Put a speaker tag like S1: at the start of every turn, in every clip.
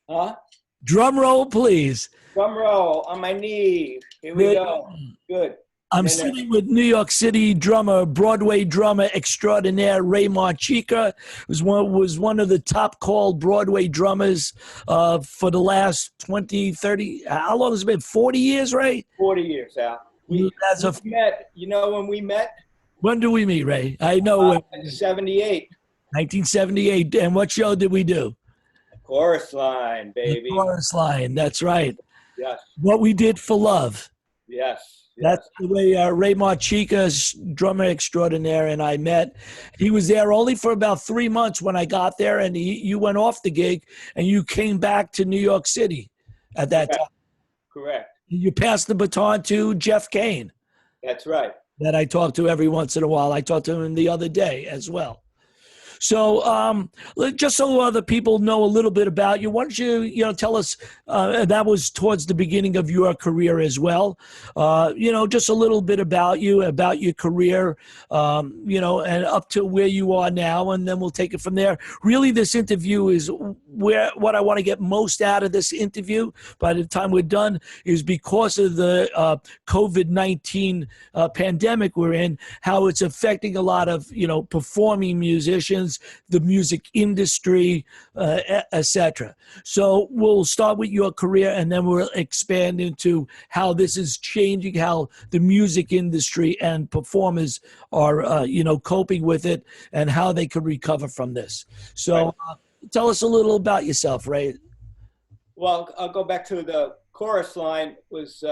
S1: Huh?
S2: Drum roll, please.
S1: Drum roll on my knee. Here we
S2: There-
S1: go. Good. And
S2: I'm
S1: then
S2: sitting with New York City drummer, Broadway drummer extraordinaire, Ray Marchica. Was one of the top called Broadway drummers for the last 20, 30. How long has it been? 40 years, Ray?
S1: 40 years out.
S2: As
S1: We
S2: of
S1: met, when we met?
S2: when do we meet, Ray? I know
S1: In 78.
S2: 1978. And what show did we do?
S1: Chorus line,
S2: The
S1: baby.
S2: Chorus Line. That's right.
S1: Yes.
S2: What we did for love.
S1: Yes.
S2: That's
S1: Yes.
S2: the way Ray Marchica, drummer extraordinaire, and I met. He was there only for about 3 months when I got there, and you went off the gig, and you came back to New York City at that
S1: Correct.
S2: time.
S1: Correct.
S2: You passed the baton to Jeff Kane,
S1: That's right.
S2: that I talk to every once in a while. I talked to him the other day as well. So, just so other people know a little bit about you, why don't you tell us, that was towards the beginning of your career as well. Just a little bit about you, about your career, and up to where you are now, and then we'll take it from there. Really, this interview is what I want to get most out of this interview by the time we're done is because of the COVID-19 pandemic we're in, how it's affecting a lot of, performing musicians, the music industry, etc. So we'll start with your career, and then we'll expand into how this is changing, how the music industry and performers are, coping with it, and how they could recover from this. So tell us a little about yourself, Ray.
S1: Well, I'll go back to the chorus line. Was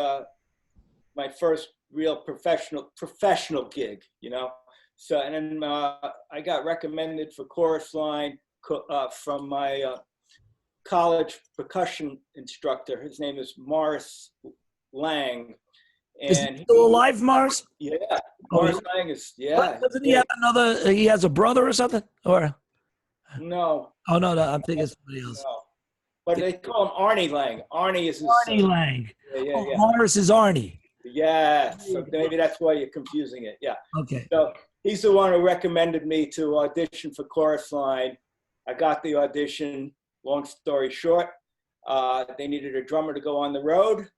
S1: my first real professional gig, So, and then I got recommended for chorus line from my college percussion instructor. His name is Morris Lang.
S2: Is he still alive, Morris?
S1: Yeah, Morris Lang is, yeah.
S2: Doesn't he have he has a brother or something? Or
S1: No.
S2: Oh, no, I'm thinking somebody else.
S1: No. But they call him Arnie Lang. Arnie is his
S2: Arnie Lang.
S1: Yeah.
S2: Morris is Arnie.
S1: Yeah, so maybe that's why you're confusing it. Yeah.
S2: Okay.
S1: So he's the one who recommended me to audition for chorus line. I got the audition. Long story short, they needed a drummer to go on the road,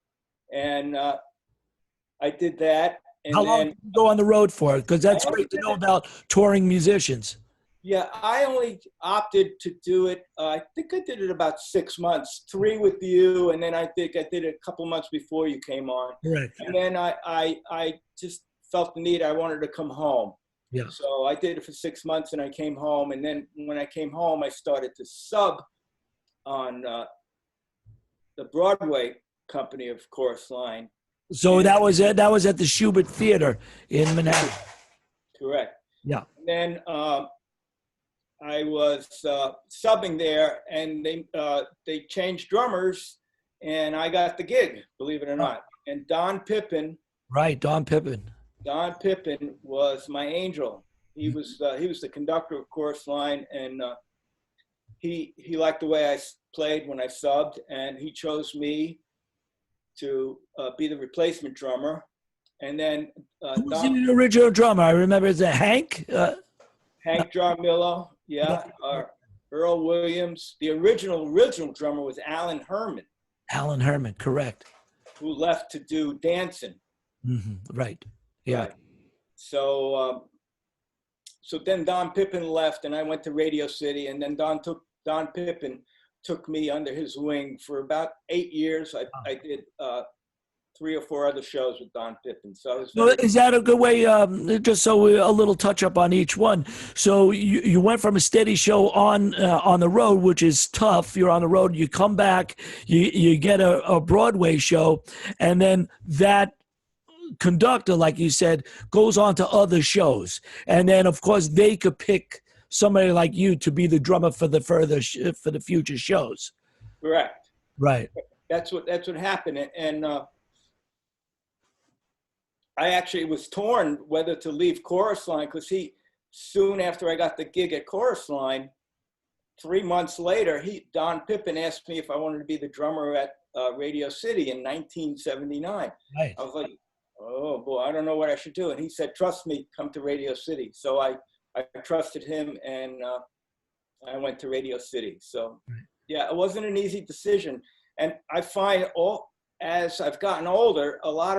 S1: and I did that. And
S2: how long did you go on the road for? Because that's great to know about touring musicians.
S1: Yeah, I only opted to do it. I think I did it about 6 months, 3 with you, and then I think I did it a couple months before you came on.
S2: Correct.
S1: And then I just felt the need. I wanted to come home.
S2: Yeah.
S1: So I did it for 6 months, and I came home. And then when I came home, I started to sub on the Broadway company of Chorus Line.
S2: So that was at the Schubert Theater in Manhattan.
S1: Correct.
S2: Yeah.
S1: And then I was subbing there, and they changed drummers, and I got the gig, believe it or not. And Don Pippin.
S2: Right, Don Pippin.
S1: Don Pippin was my angel. He was the conductor of Chorus Line, and he liked the way I played when I subbed, and he chose me to be the replacement drummer. And then
S2: who was the original drummer? I remember, is it Hank?
S1: Hank Jarmillo, yeah. Earl Williams. The original drummer was Alan Herman.
S2: Alan Herman, correct.
S1: Who left to do dancing.
S2: Mm-hmm. Right. Yeah.
S1: Right. So then Don Pippin left, and I went to Radio City, and then Don Pippin took me under his wing for about 8 years. I did 3 or 4 other shows with Don Pippin. So
S2: is that a good way? Just so a little touch up on each one. So you went from a steady show on the road, which is tough. You're on the road. You come back. You get a Broadway show, and then that conductor, like you said, goes on to other shows, and then of course they could pick somebody like you to be the drummer for the future shows.
S1: Correct.
S2: Right.
S1: That's what happened, and I actually was torn whether to leave Chorus Line, because soon after I got the gig at Chorus Line, 3 months later, Don Pippin asked me if I wanted to be the drummer at Radio City in 1979.
S2: Right.
S1: I was like, oh boy, I don't know what I should do. And he said, trust me, come to Radio City. So I trusted him, and I went to Radio City. So Yeah, it wasn't an easy decision. And I find as I've gotten older, a lot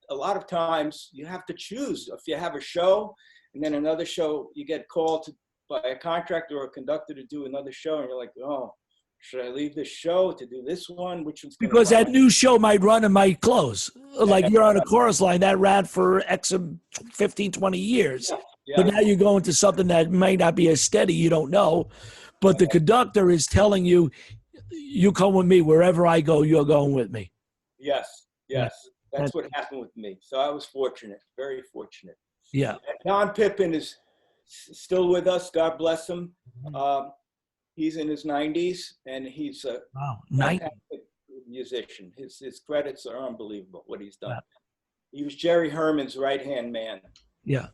S1: of times you have to choose. If you have a show and then another show, you get called by a contractor or a conductor to do another show, and you're like, oh, should I leave this show to do this one? Which one's going to
S2: Because that new show might run and might close. Like you're on a chorus line that ran for X of 15, 20 years.
S1: Yeah.
S2: But now you're going to something that may not be as steady. You don't know. But the conductor is telling you, you come with me. Wherever I go, you're going with me.
S1: Yes. That's what happened with me. So I was fortunate, very fortunate.
S2: Yeah.
S1: And Don Pippin is still with us. God bless him. He's in his 90s, and he's a fantastic musician. His credits are unbelievable, what he's done. He was Jerry Herman's right-hand man.
S2: Yeah.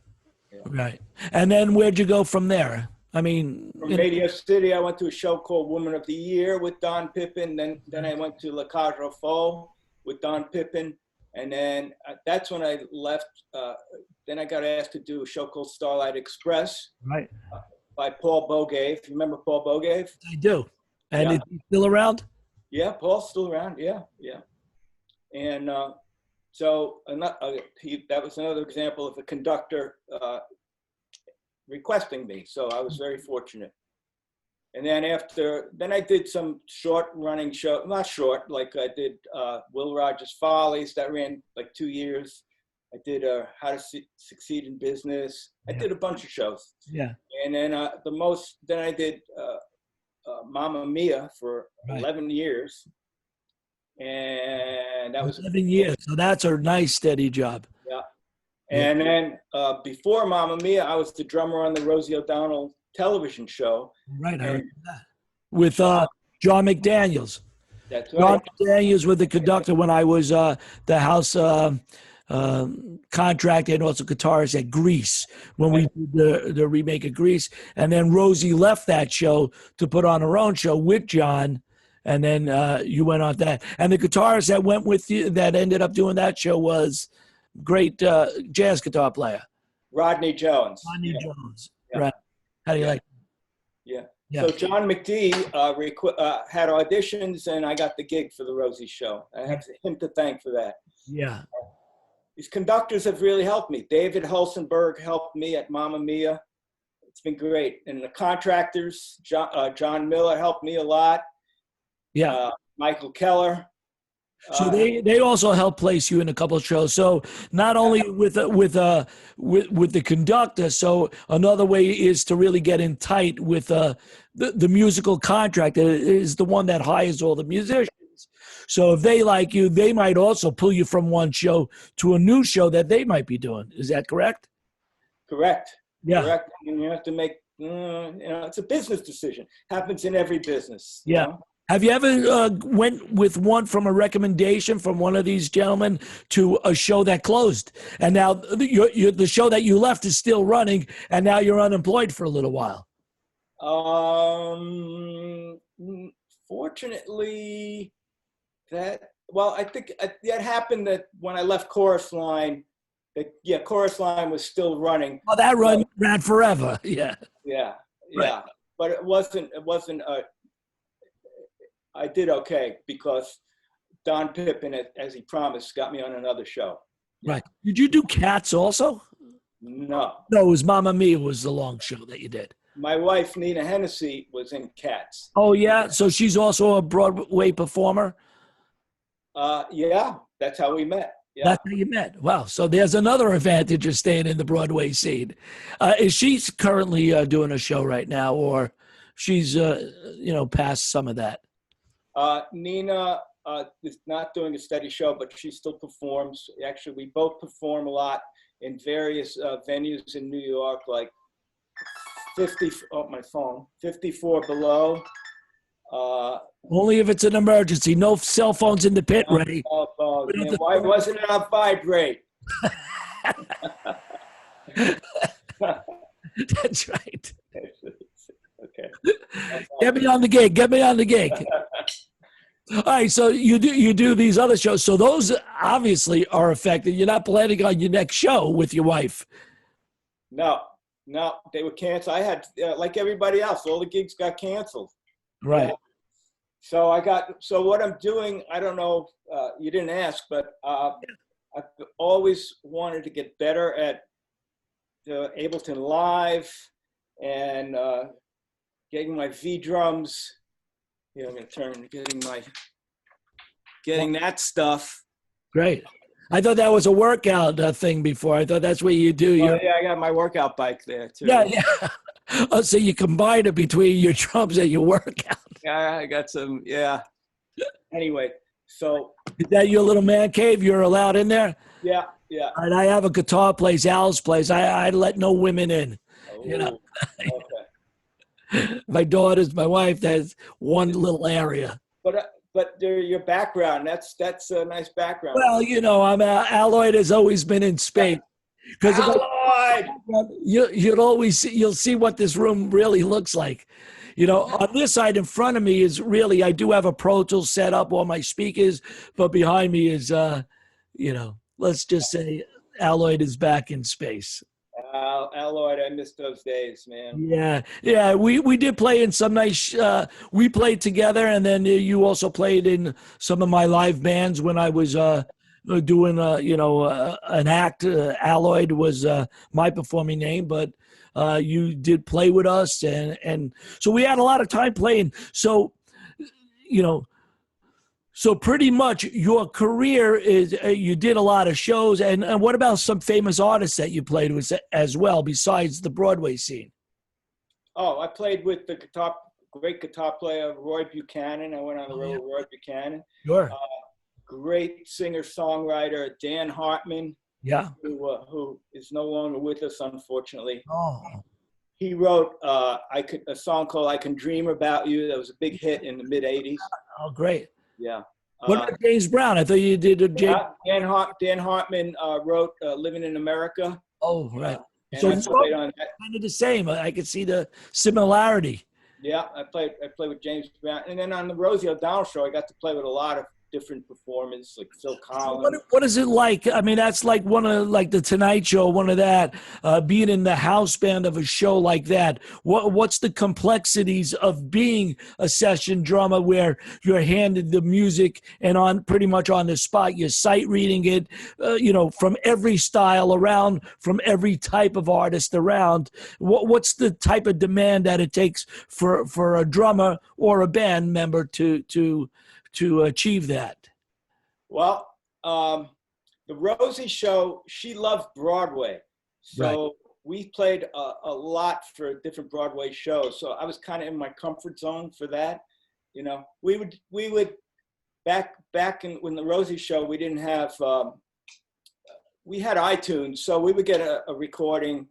S2: Right. And then where'd you go from there? I mean,
S1: from Radio City, I went to a show called Woman of the Year with Don Pippin. Then I went to La Cage aux Folles with Don Pippin. And then that's when I left. Then I got asked to do a show called Starlight Express.
S2: Right.
S1: By Paul Bogave. You remember Paul Bogave?
S2: I do. And is he still around?
S1: Yeah, Paul's still around. Yeah. And so that was another example of a conductor requesting me. So I was very fortunate. And then then I did some short running show, not short, like I did Will Rogers Follies, that ran like 2 years. I did How to Succeed in Business. I did a bunch of shows.
S2: Yeah.
S1: And then then I did Mamma Mia for 11 years. And that was
S2: 11 years. So that's a nice steady job.
S1: Yeah. And then before Mamma Mia, I was the drummer on the Rosie O'Donnell television show.
S2: Right, I remember that. With John McDaniels.
S1: That's right.
S2: John McDaniels was the conductor when I was the house contractor and also guitarist at Grease when we did the remake of Grease. And then Rosie left that show to put on her own show with John. And then you went on that. And the guitarist that went with you that ended up doing that show was great jazz guitar player.
S1: Rodney Jones.
S2: Rodney Jones. Yeah. Right. How do you like
S1: it? Yeah. So John McDee had auditions, and I got the gig for the Rosie show. I have him to thank for that.
S2: Yeah.
S1: These conductors have really helped me. David Hulsenberg helped me at Mamma Mia. It's been great. And the contractors, John Miller helped me a lot.
S2: Yeah.
S1: Michael Keller.
S2: So they also help place you in a couple of shows. So not only with the conductor. So another way is to really get in tight with the musical contractor is the one that hires all the musicians. So if they like you, they might also pull you from one show to a new show that they might be doing. Is that correct?
S1: Correct.
S2: Yeah.
S1: Correct. And you have to make. It's a business decision. Happens in every business.
S2: Yeah.
S1: You know?
S2: Have you ever went with one from a recommendation from one of these gentlemen to a show that closed, and now the show that you left is still running, and now you're unemployed for a little while?
S1: Fortunately, I think that happened that when I left Chorus Line, Chorus Line was still running.
S2: Oh, that ran forever. Yeah.
S1: Yeah.
S2: Right.
S1: But it wasn't. I did okay because Don Pippin, as he promised, got me on another show.
S2: Right. Did you do Cats also?
S1: No.
S2: No, it was Mamma Mia was the long show that you did.
S1: My wife, Nina Hennessy, was in Cats.
S2: Oh, yeah? So she's also a Broadway performer?
S1: Yeah, that's how we met. Yeah.
S2: That's how you met. Wow. So there's another advantage of staying in the Broadway scene. Is she currently doing a show right now, or she's, past some of that?
S1: Nina is not doing a steady show, but she still performs. Actually, we both perform a lot in various venues in New York, like 54 Below.
S2: Only if it's an emergency. No cell phones in the pit, Ray.
S1: Why wasn't it on vibrate?
S2: That's right.
S1: Okay.
S2: Get me on the gig. All right, so you do these other shows. So those obviously are affected. You're not planning on your next show with your wife.
S1: No, they were canceled. I had, like everybody else, all the gigs got canceled.
S2: Right.
S1: So what I'm doing, I don't know, you didn't ask, but I've always wanted to get better at the Ableton Live and getting my V drums. Yeah, I'm gonna getting that stuff.
S2: Great. I thought that was a workout thing before. I thought that's what you do.
S1: Oh, yeah, I got my workout bike there too.
S2: Yeah, yeah. Oh, so you combine it between your drums and your workout.
S1: Yeah, I got some. Yeah. Anyway, so
S2: is that your little man cave? You're allowed in there?
S1: Yeah, yeah.
S2: And I have a guitar place, Al's place. I let no women in.
S1: Oh,
S2: you know.
S1: Okay.
S2: My daughters, my wife, there's one little area.
S1: But your background, that's a nice background.
S2: Well, you know, Alloyd has always been in space. Because you'll see what this room really looks like. You know, on this side in front of me is really, I do have a Pro Tools set up, all my speakers, but behind me is, you know, let's just say Alloyd is back in space.
S1: Alloyd, I miss those days, man.
S2: Yeah, yeah. We did play in some nice. We played together, and then you also played in some of my live bands when I was doing, you know, an act. Alloyd was my performing name, but you did play with us, and so we had a lot of time playing. So, you know. So pretty much your career is you did a lot of shows, and what about some famous artists that you played with as well besides the Broadway scene?
S1: Oh, I played with the great guitar player Roy Buchanan. I went on the road with Roy Buchanan.
S2: Sure.
S1: Great singer-songwriter Dan Hartman.
S2: Yeah.
S1: Who is no longer with us, unfortunately.
S2: Oh.
S1: He wrote a song called "I Can Dream About You." That was a big hit in the mid '80s.
S2: Oh, great.
S1: Yeah.
S2: What about James Brown? I thought you did a James.
S1: Dan Hartman wrote "Living in America."
S2: Oh, right.
S1: So
S2: it's kind of the same. I could see the similarity.
S1: Yeah, I played with James Brown, and then on the Rosie O'Donnell show, I got to play with a lot of different performers like Phil Collins.
S2: What is it like? I mean, that's like one of like the Tonight Show, one of that, being in the house band of a show like that. What's the complexities of being a session drummer where you're handed the music and on pretty much on the spot, you're sight reading it, you know, from every style around, from every type of artist around. What's the type of demand that it takes for a drummer or a band member to achieve that?
S1: Well, the Rosie show, she loved Broadway. So we played a lot for different Broadway shows. So I was kind of in my comfort zone for that. You know, we would back when the Rosie show, we didn't have, we had iTunes. So we would get a recording,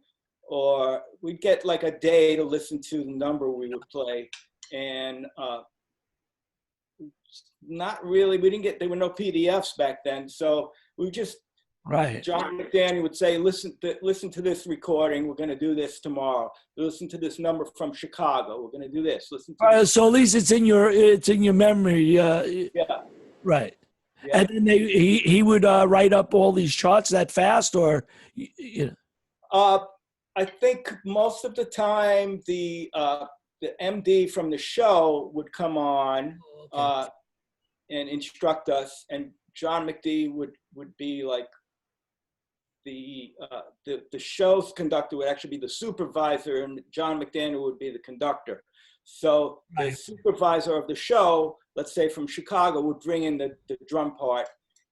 S1: or we'd get like a day to listen to the number we would play. And not really, there were no PDFs back then, so we just John McDaniel would say, listen to this recording, we're going to do this tomorrow, listen to this number from Chicago, we're going to do this, listen to
S2: so at least it's in your memory. Yeah, right. Yeah. And then he would write up all these charts that fast, or you know?
S1: I think most of the time the MD from the show would come on. Okay. And instruct us, and John McD would be like the show's conductor would actually be the supervisor, and John McDaniel would be the conductor. So the supervisor of the show, let's say from Chicago, would bring in the drum part,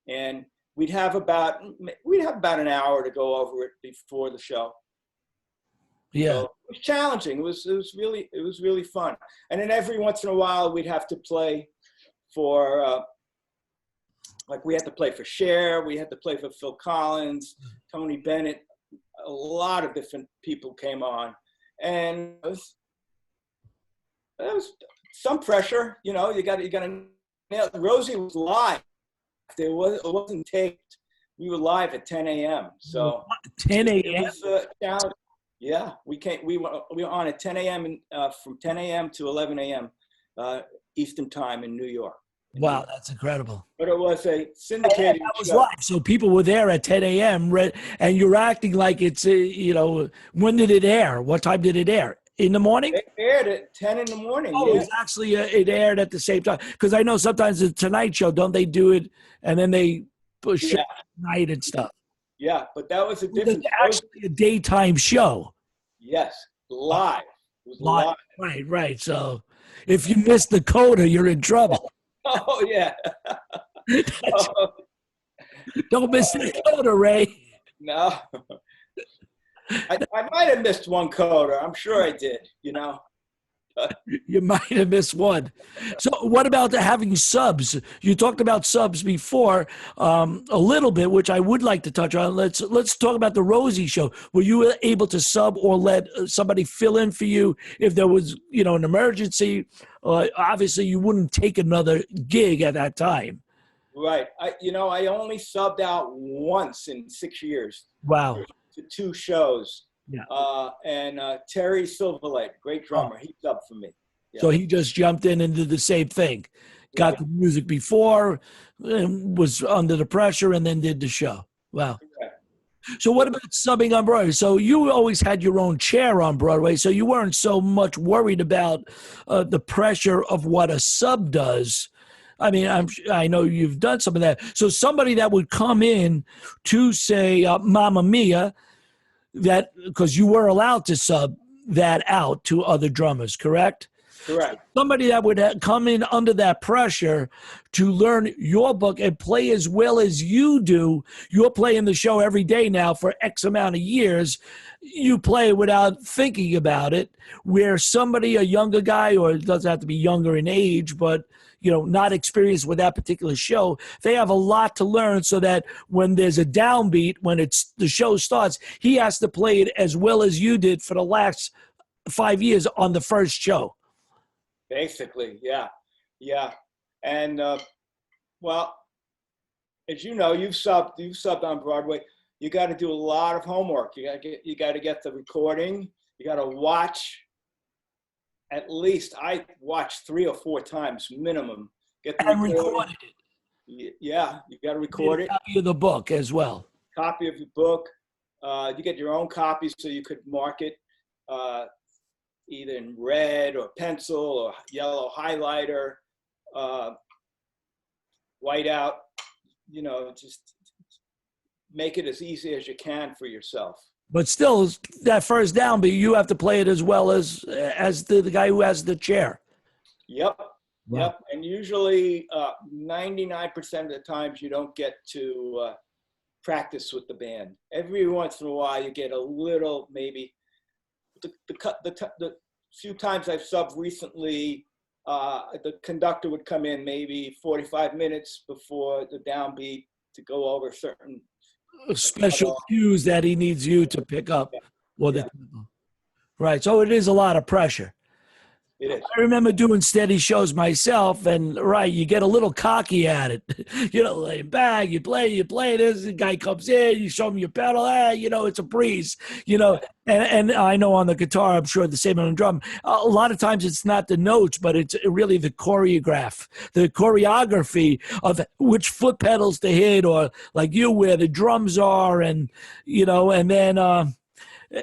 S1: and we'd have about an hour to go over it before the show.
S2: Yeah,
S1: so it was challenging. It was really fun, and then every once in a while we'd have to play for like we had to play for Cher, we had to play for Phil Collins, Tony Bennett, a lot of different people came on, and it was some pressure, you know. You got to nail it. Rosie was live. It wasn't taped. We were live at 10 a.m. So
S2: 10 a.m.
S1: It was a challenge. Yeah, we were on at 10 a.m. From 10 a.m. to 11 a.m. Eastern time in New York.
S2: Wow, that's incredible.
S1: But it was a syndicated
S2: that was
S1: show.
S2: Live. So people were there at 10 a.m. And you're acting like it's, you know, when did it air? What time did it air? in the morning?
S1: It aired at 10 in the morning.
S2: Oh, it was actually it aired at the same time, because I know sometimes the Tonight Show, don't they do it and then they push it
S1: Yeah,
S2: at night and stuff?
S1: yeah, but that was a
S2: It's
S1: different.
S2: actually a daytime show.
S1: Yes, live. It was
S2: Live.
S1: live.
S2: Right, right. So if you miss the coda, you're in trouble.
S1: Oh yeah. Oh,
S2: Don't miss the coda, Ray.
S1: no, I might have missed one coda. I'm sure I did. You know.
S2: You might have missed one. So, what about having subs? You talked about subs before a little bit, which I would like to touch on. Let's talk about the Rosie show. Were you able to sub or let somebody fill in for you if there was, an emergency? Obviously, you wouldn't take another gig at that time.
S1: Right. I only subbed out once in 6 years
S2: Wow.
S1: to 2 shows.
S2: Yeah.
S1: And Terry Silverlight, great drummer, he subbed for me. Yeah.
S2: So he just jumped in and did the same thing. Got the music before, and was under the pressure, and then did the show. Wow.
S1: Right.
S2: So what about subbing on Broadway? So you always had your own chair on Broadway, so you weren't so much worried about the pressure of what a sub does. I mean, I know you've done some of that. So somebody that would come in to say Mamma Mia, that because you were allowed to sub that out to other drummers, correct?
S1: Correct.
S2: Somebody that would come in under that pressure to learn your book and play as well as you do. You're playing the show every day now for X amount of years. You play without thinking about it, where somebody, a younger guy, or it doesn't have to be younger in age, but not experienced with that particular show, they have a lot to learn, so that when there's a downbeat, when the show starts, he has to play it as well as you did for the last 5 years on the first show.
S1: Basically, yeah. And well, as you know, you've subbed on Broadway. You got to do a lot of homework. You got to get the recording. You got to watch. At least I watched 3 or 4 times minimum. Get the
S2: recorded it.
S1: Yeah, you got to record it.
S2: Copy of the book as well.
S1: Copy of the book. You get your own copy, so you could mark it either in red or pencil or yellow highlighter, white out. Just make it as easy as you can for yourself.
S2: But still, that first downbeat, you have to play it as well as the guy who has the chair.
S1: Yep.
S2: Wow.
S1: Yep. And usually 99% of the times you don't get to practice with the band. Every once in a while you get a little, maybe. The few times I've subbed recently, the conductor would come in maybe 45 minutes before the downbeat to go over certain
S2: special cues that he needs you to pick up. Right. So it is a lot of pressure.
S1: It is.
S2: I remember doing steady shows myself, and you get a little cocky at it. Lay back, you play this, the guy comes in, you show him your pedal, it's a breeze, and I know on the guitar, I'm sure the same on the drum. A lot of times it's not the notes, but it's really the choreography of which foot pedals to hit, or like where the drums are, and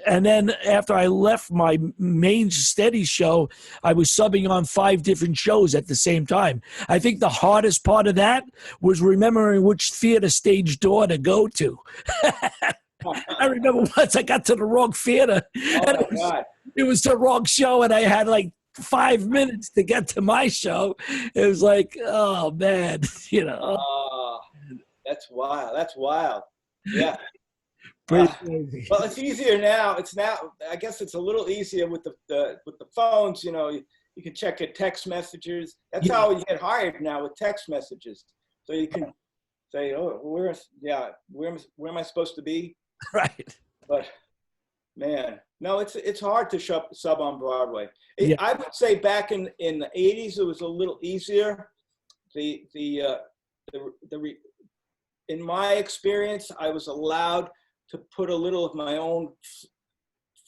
S2: and then after I left my main steady show, I was subbing on 5 different shows at the same time. I think the hardest part of that was remembering which theater stage door to go to. I remember once I got to the wrong theater.
S1: Oh,
S2: it was the wrong show, and I had like 5 minutes to get to my show. It was like, oh, man,
S1: Oh, that's wild. Yeah.
S2: Pretty crazy.
S1: Well, it's easier now. I guess it's a little easier with the phones. You can check your text messages. That's how you get hired now, with text messages. So you can say, "Oh, where am I supposed to be?"
S2: Right.
S1: But man, no, it's hard to sub on Broadway.
S2: Yeah.
S1: I would say back in the 80s, it was a little easier. In my experience, I was allowed to put a little of my own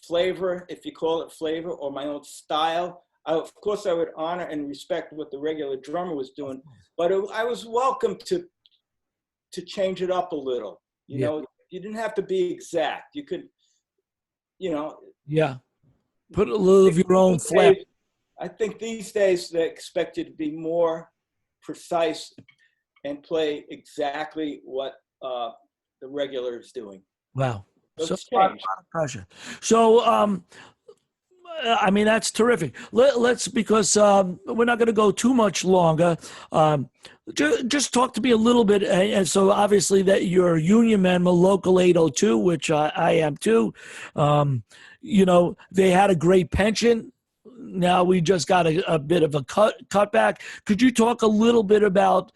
S1: flavor, if you call it flavor, or my own style. Of course, I would honor and respect what the regular drummer was doing, but I was welcome to change it up a little. You know, you didn't have to be exact. You could,
S2: Yeah. Put a little of your own flair.
S1: I think these days they expect you to be more precise and play exactly what the regular is doing.
S2: Wow. So
S1: it's changed.
S2: a lot of pressure. So, I mean, that's terrific. Let's because we're not going to go too much longer. Just talk to me a little bit. And so, obviously, that you're a union member, Local 802, which I am too. You know, they had a great pension. Now we just got a bit of a cutback. Could you talk a little bit about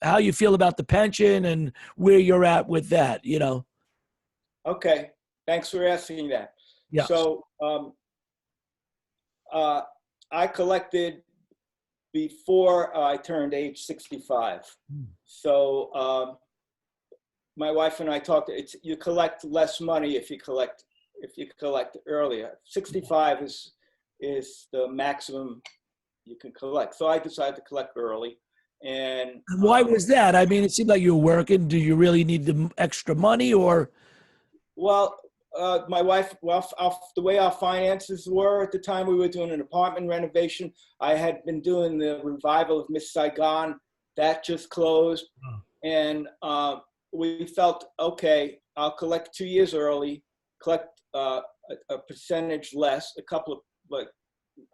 S2: how you feel about the pension and where you're at with that? You know.
S1: Okay. Thanks for asking that.
S2: Yeah.
S1: So I collected before I turned age 65. So my wife and I talked. You collect less money if you collect earlier. 65 is the maximum you can collect. So I decided to collect early. And
S2: why was that? I mean, it seemed like you were working. Do you really need the extra money, or?
S1: Well, my wife, the way our finances were at the time, we were doing an apartment renovation. I had been doing the revival of Miss Saigon. That just closed. And we felt, okay, I'll collect 2 years early, collect a percentage less, a couple of, like,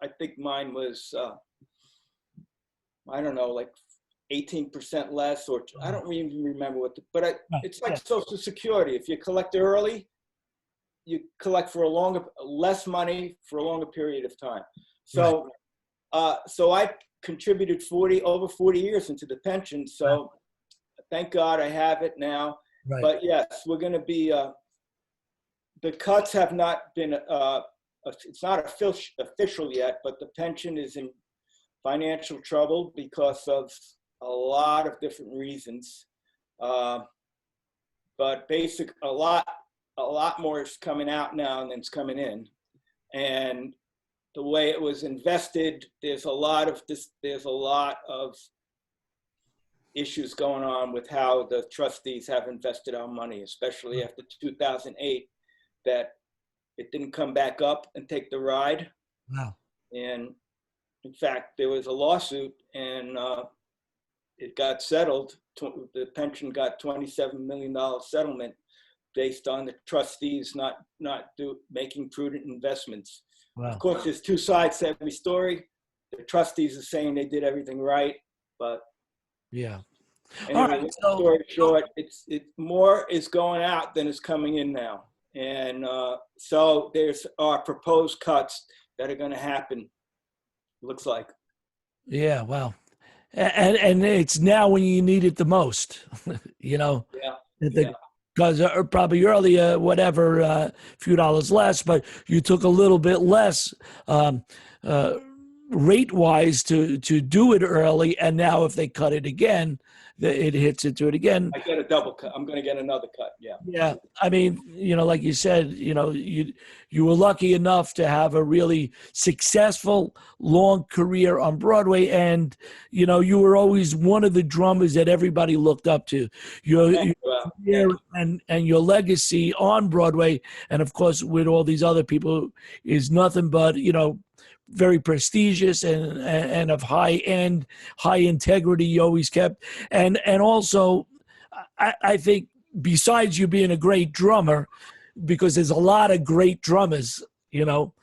S1: I think mine was, I don't know, like 18% less, or I don't even remember it's like Social Security. If you collect early, you collect for less money for a longer period of time. So, so I contributed over 40 years into the pension. So thank God I have it now.
S2: Right.
S1: But yes, we're going to be, the cuts have not been, it's not official yet, but the pension is in financial trouble because of a lot of different reasons. But a lot more is coming out now than it's coming in. And the way it was invested, there's a lot of issues going on with how the trustees have invested our money, especially after 2008, that it didn't come back up and take the ride.
S2: Wow.
S1: And in fact, there was a lawsuit, and it got settled. The pension got $27 million settlement based on the trustees not making prudent investments.
S2: Wow.
S1: Of course, there's two sides to every story. The trustees are saying they did everything right, but
S2: yeah.
S1: Anyway,
S2: all right, so,
S1: story short, more is going out than is coming in now, and so there's our proposed cuts that are going to happen. Looks like.
S2: Yeah. Wow. And it's now when you need it the most, you know.
S1: Yeah.
S2: Because probably earlier, whatever, a few dollars less, but you took a little bit less rate-wise to do it early, and now if they cut it again, it hits into it again.
S1: I get a double cut. I'm going to get another cut. Yeah.
S2: Yeah. I mean, you know, like you said, you know, you were lucky enough to have a really successful, long career on Broadway, and you know, you were always one of the drummers that everybody looked up to. Your career and your legacy on Broadway, and of course with all these other people, is nothing but, you know, very prestigious and of high end, high integrity. You always kept, and also, I think besides you being a great drummer, because there's a lot of great drummers, you know,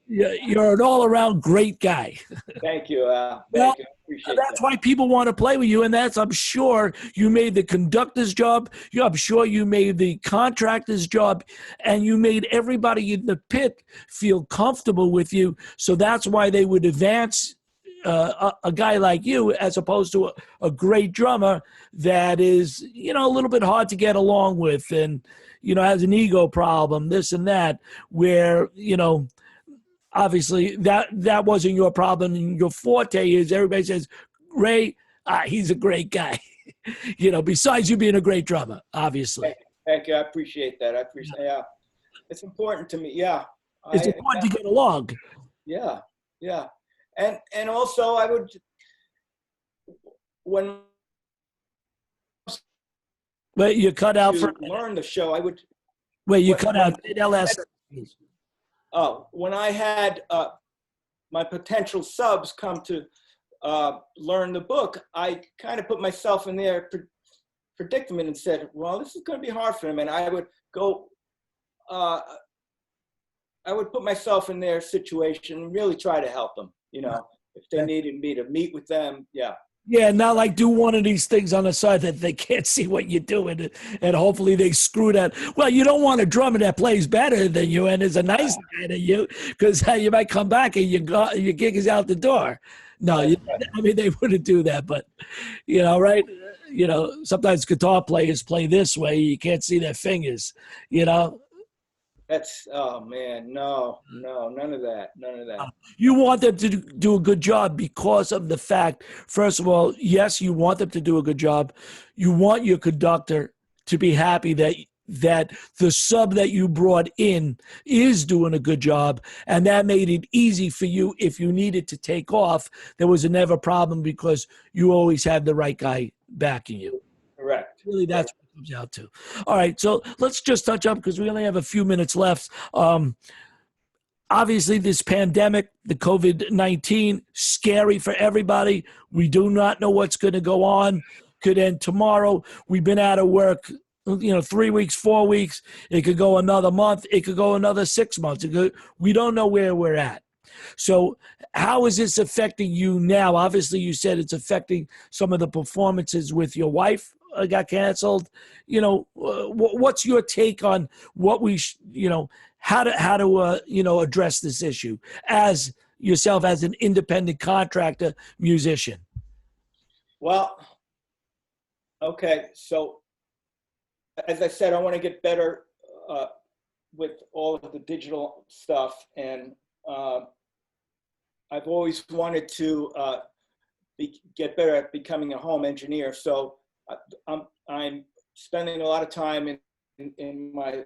S2: you're an all around great guy.
S1: Thank you. Thank you. Appreciate
S2: that's why people want to play with you, and I'm sure you made the conductor's job. I'm sure you made the contractor's job, and you made everybody in the pit feel comfortable with you. So that's why they would advance a guy like you, as opposed to a great drummer that is, you know, a little bit hard to get along with, and you know, has an ego problem, this and that. Where, you know, obviously that wasn't your problem. And your forte is everybody says, Ray, he's a great guy. You know, besides you being a great drummer, obviously.
S1: Thank you. I appreciate that. Yeah. It's important to me. Yeah.
S2: It's important to get along.
S1: Yeah. Yeah. And also I would, when
S2: you cut out for
S1: learn the show, I would.
S2: Wait, you cut out LS.
S1: when I had my potential subs come to learn the book, I kind of put myself in their predicament and said, well, this is going to be hard for them. And I would go, I would put myself in their situation and really try to help them, you know, if they needed me to meet with them. Yeah.
S2: Yeah, not like do one of these things on the side that they can't see what you're doing, and hopefully they screw that. Well, you don't want a drummer that plays better than you and is a nice guy to you, because you might come back and your gig is out the door. No, I mean, they wouldn't do that, but you know, right? You know, sometimes guitar players play this way. You can't see their fingers, you know.
S1: That's, oh man, no, none of that.
S2: You want them to do a good job because of the fact, first of all, yes, you want them to do a good job. You want your conductor to be happy that the sub that you brought in is doing a good job, and that made it easy for you. If you needed to take off, there was never a problem because you always had the right guy backing you.
S1: Correct.
S2: Really, that's what it comes out to. All right, so let's just touch up because we only have a few minutes left. Obviously, this pandemic, the COVID-19, scary for everybody. We do not know what's going to go on. Could end tomorrow. We've been out of work, 3 weeks, 4 weeks. It could go another month. It could go another 6 months. We don't know where we're at. So how is this affecting you now? Obviously, you said it's affecting some of the performances with your wife got canceled. What's your take on what we, how to address this issue as yourself as an independent contractor musician?
S1: Well, okay. So as I said, I want to get better with all of the digital stuff. And I've always wanted to get better at becoming a home engineer. So I'm spending a lot of time in my.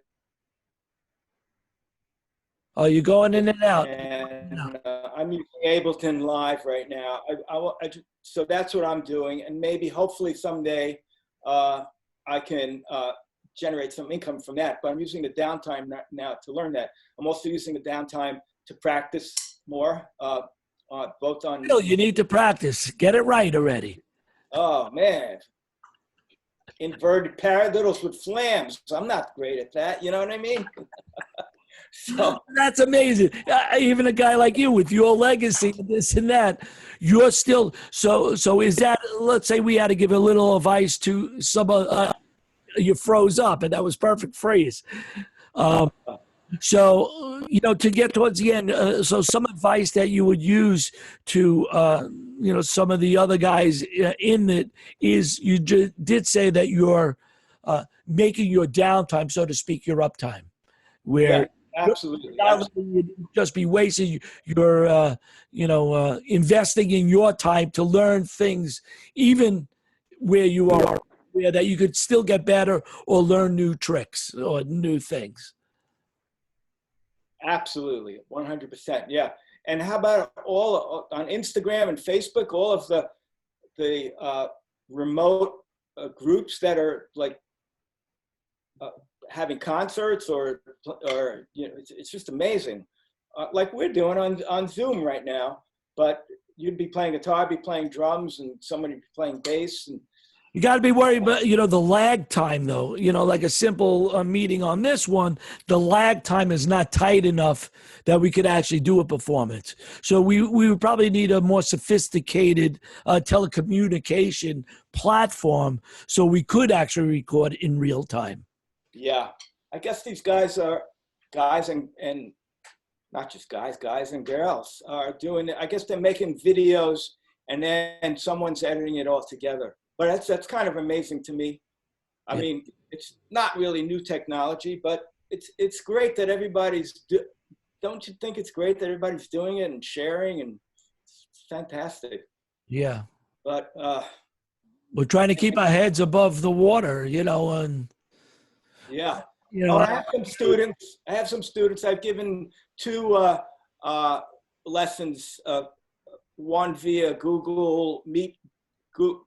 S2: Oh, you're going in and out.
S1: And I'm using Ableton Live right now. So that's what I'm doing, and maybe hopefully someday I can generate some income from that. But I'm using the downtime now to learn that. I'm also using the downtime to practice more, both on.
S2: Bill, you need to practice. Get it right already.
S1: Oh man, inverted paradiddles with flams. I'm not great at that. You know what I mean? So
S2: that's amazing. Even a guy like you with your legacy, this and that, you're still so. Is that? Let's say we had to give a little advice to some. You froze up, and that was perfect phrase. So to get towards the end, so some advice that you would use to some of the other guys in it is you did say that you're making your downtime, so to speak, your uptime, where.
S1: Yeah. Absolutely.
S2: You'd just be wasting your, investing in your time to learn things, even where you are, where that you could still get better or learn new tricks or new things.
S1: Absolutely, 100%. Yeah. And how about all on Instagram and Facebook, all of the remote groups that are like. Having concerts or it's just amazing, like we're doing on Zoom right now. But you'd be playing guitar, I'd be playing drums, and somebody be playing bass. And
S2: you got to be worried about the lag time, though. Like a simple meeting on this one, the lag time is not tight enough that we could actually do a performance. So we would probably need a more sophisticated telecommunication platform so we could actually record in real time.
S1: Yeah, I guess these guys are guys and not just guys and girls are doing it. I guess they're making videos and then someone's editing it all together. But that's kind of amazing to me. I mean, it's not really new technology, but it's great that don't you think it's great that everybody's doing it and sharing, and it's fantastic.
S2: Yeah.
S1: But
S2: we're trying to keep our heads above the water, and.
S1: Yeah. I have some students. I've given 2 lessons, one via Google Meet, Google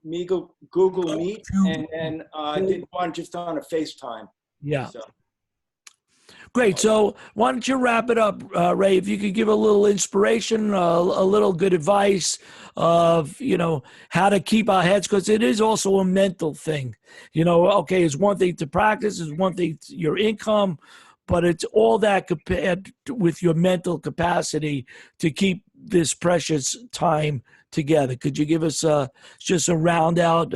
S1: Meet, and then I did one just on a FaceTime.
S2: Yeah.
S1: So.
S2: Great. So why don't you wrap it up, Ray? If you could give a little inspiration, a little good advice of, how to keep our heads, because it is also a mental thing. Okay, it's one thing to practice, it's one thing your income, but it's all that compared with your mental capacity to keep this precious time together. Could you give us just a round out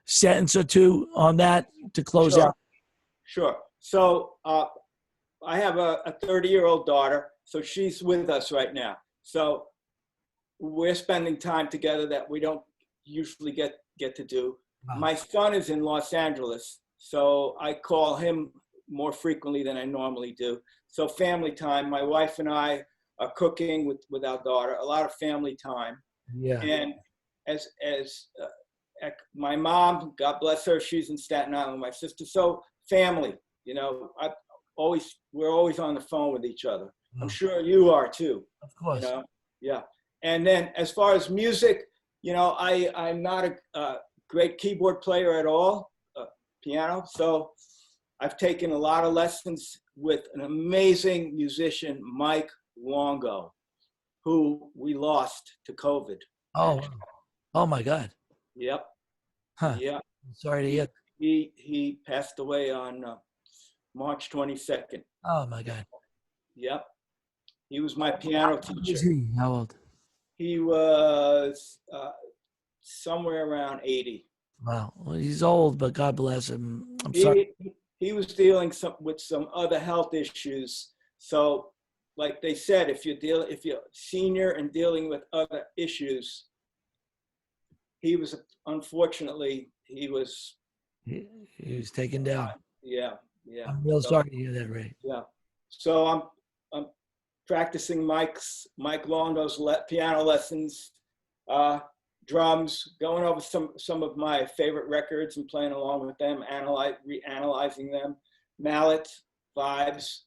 S2: sentence or two on that to close
S1: Sure,
S2: out?
S1: sure. So I have a 30-year-old daughter, so she's with us right now. So we're spending time together that we don't usually get to do.
S2: Wow.
S1: My son is in Los Angeles, so I call him more frequently than I normally do. So family time. My wife and I are cooking with our daughter. A lot of family time.
S2: Yeah.
S1: And as my mom, God bless her, she's in Staten Island with my sister. So family, we're always on the phone with each other. I'm sure you are too.
S2: Of course.
S1: Yeah. And then as far as music, I'm not a great keyboard player at all, piano. So I've taken a lot of lessons with an amazing musician, Mike Longo, who we lost to COVID.
S2: Oh my God.
S1: Yep.
S2: Huh.
S1: Yeah.
S2: Sorry to hear.
S1: He passed away on March 22nd.
S2: Oh my God.
S1: Yep. He was my piano
S2: How old
S1: teacher.
S2: is he? How old?
S1: He was somewhere around 80.
S2: Wow. Well, he's old, but God bless him. I'm sorry.
S1: He was dealing with some other health issues. So, like they said, if you're senior and dealing with other issues, unfortunately he was
S2: taken down.
S1: Yeah.
S2: I'm real sorry to hear that, Ray.
S1: Yeah. So I'm practicing Mike Longo's piano lessons, drums, going over some of my favorite records and playing along with them, reanalyzing them, mallet, vibes.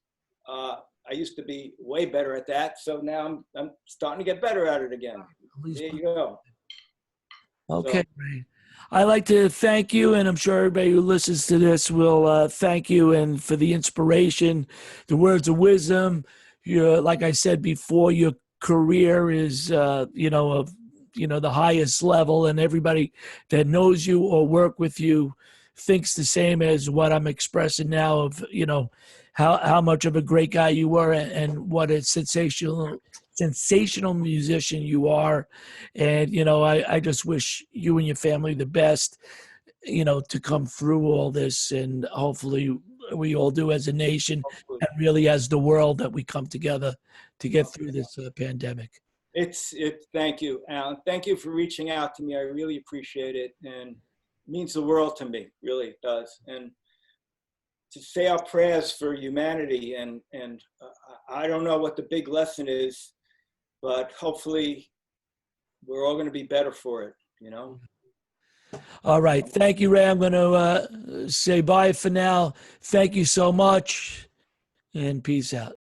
S1: I used to be way better at that, so now I'm starting to get better at it again. There you go.
S2: Okay, Ray. I'd like to thank you, and I'm sure everybody who listens to this will thank you, and for the inspiration, the words of wisdom. Like I said before, your career is, of the highest level, and everybody that knows you or work with you thinks the same as what I'm expressing now of, how much of a great guy you were and what a sensational musician you are. And, I just wish you and your family the best, to come through all this, and hopefully we all do as a nation and really as the world, that we come together to get through this pandemic.
S1: Thank you, Alan. Thank you for reaching out to me. I really appreciate it, and it means the world to me, really it does. And to say our prayers for humanity, and I don't know what the big lesson is, but hopefully we're all going to be better for it, All
S2: right. Thank you, Ray. I'm going to say bye for now. Thank you so much, and peace out.